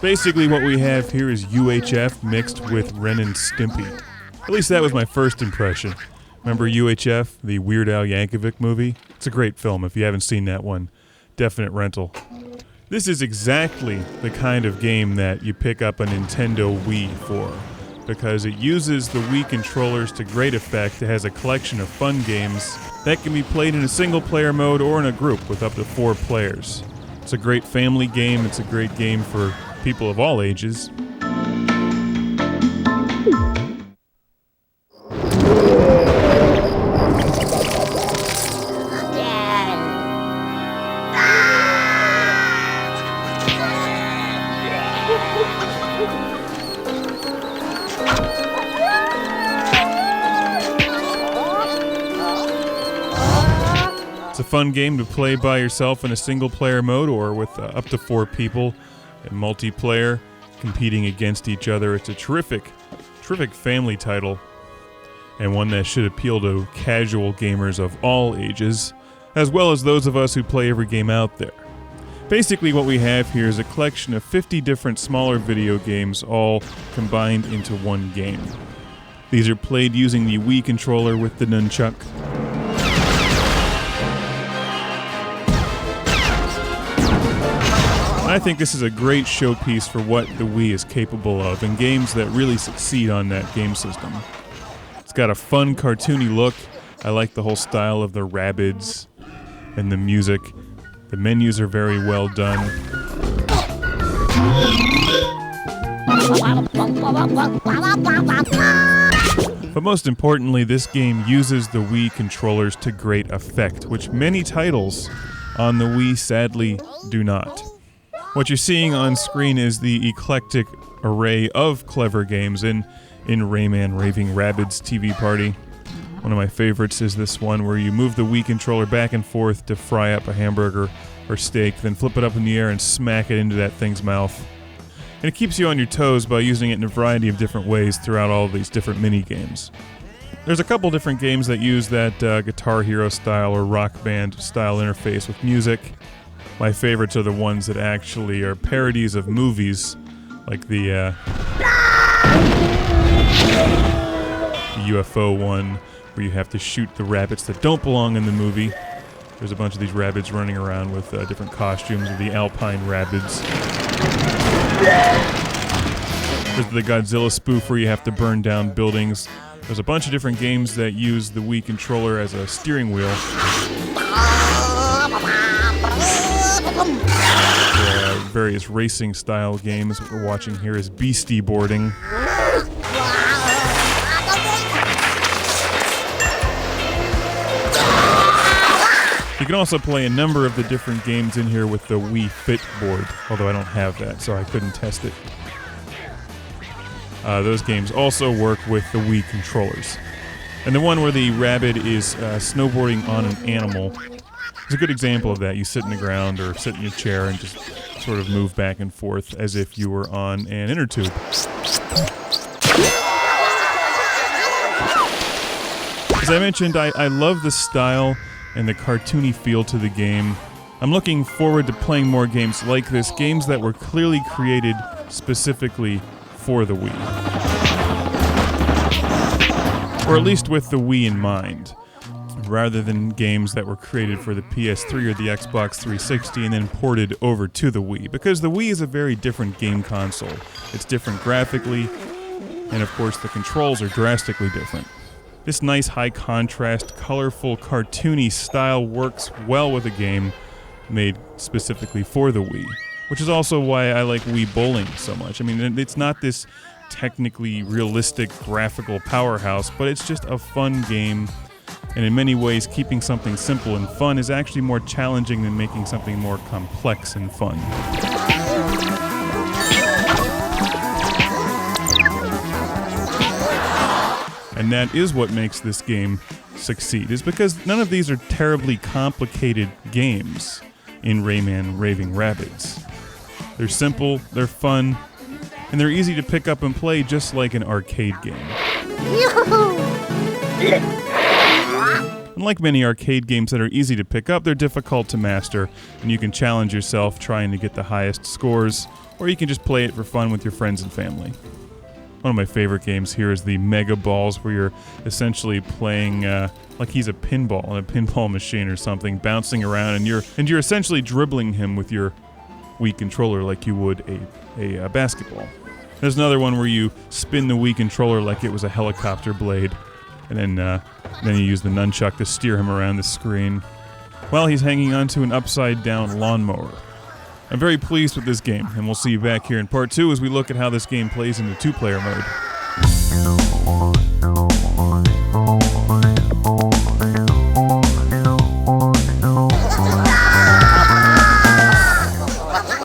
Basically what we have here is UHF mixed with Ren and Stimpy. At least that was my first impression. Remember UHF, the Weird Al Yankovic movie? It's a great film. If you haven't seen that one, definite rental. This is exactly the kind of game that you pick up a Nintendo Wii for, because it uses the Wii controllers to great effect. It has a collection of fun games that can be played in a single-player mode or in a group with up to 4 players. It's a great family game. It's a great game for people of all ages. It's a fun game to play by yourself in a single-player mode or with up to 4 people in multiplayer, competing against each other. It's a terrific family title, and one that should appeal to casual gamers of all ages, as well as those of us who play every game out there. Basically what we have here is a collection of 50 different smaller video games all combined into one game. These are played using the Wii controller with the Nunchuk. I think this is a great showpiece for what the Wii is capable of and games that really succeed on that game system. It's got a fun, cartoony look. I like the whole style of the Rabbids and the music. The menus are very well done. But most importantly, this game uses the Wii controllers to great effect, which many titles on the Wii sadly do not. What you're seeing on screen is the eclectic array of clever games in Rayman Raving Rabbids TV party. One of my favorites is this one where you move the Wii controller back and forth to fry up a hamburger or steak, then flip it up in the air and smack it into that thing's mouth. And it keeps you on your toes by using it in a variety of different ways throughout all of these different mini-games. There's a couple different games that use that Guitar Hero style or Rock Band style interface with music. My favorites are the ones that actually are parodies of movies, like the UFO one, where you have to shoot the rabbits that don't belong in the movie. There's a bunch of these rabbits running around with different costumes of the Alpine Rabbids. There's the Godzilla spoof where you have to burn down buildings. There's a bunch of different games that use the Wii controller as a steering wheel. Various racing style games. What we're watching here is Beastie Boarding. You can also play a number of the different games in here with the Wii Fit board, although I don't have that, so I couldn't test it. Those games also work with the Wii controllers. And the one where the rabbit is snowboarding on an animal is a good example of that. You sit in the ground or sit in your chair and just sort of move back and forth as if you were on an inner tube. As I mentioned, I love the style and the cartoony feel to the game. I'm looking forward to playing more games like this, games that were clearly created specifically for the Wii. Or at least with the Wii in mind, rather than games that were created for the PS3 or the Xbox 360 and then ported over to the Wii, because the Wii is a very different game console. It's different graphically, and of course the controls are drastically different. This nice high contrast, colorful, cartoony style works well with a game made specifically for the Wii, which is also why I like Wii Bowling so much. I mean, it's not this technically realistic graphical powerhouse, but it's just a fun game, and in many ways keeping something simple and fun is actually more challenging than making something more complex and fun. And that is what makes this game succeed, is because none of these are terribly complicated games in Rayman Raving Rabbids. They're simple, they're fun, and they're easy to pick up and play just like an arcade game. Unlike many arcade games that are easy to pick up, they're difficult to master, and you can challenge yourself trying to get the highest scores or you can just play it for fun with your friends and family. One of my favorite games here is the Mega Balls, where you're essentially playing like he's a pinball in a pinball machine or something, bouncing around, and you're essentially dribbling him with your Wii controller like you would a basketball. There's another one where you spin the Wii controller like it was a helicopter blade, and then you use the nunchuck to steer him around the screen while he's hanging onto an upside-down lawnmower. I'm very pleased with this game, and we'll see you back here in part 2 as we look at how this game plays in the 2-player mode.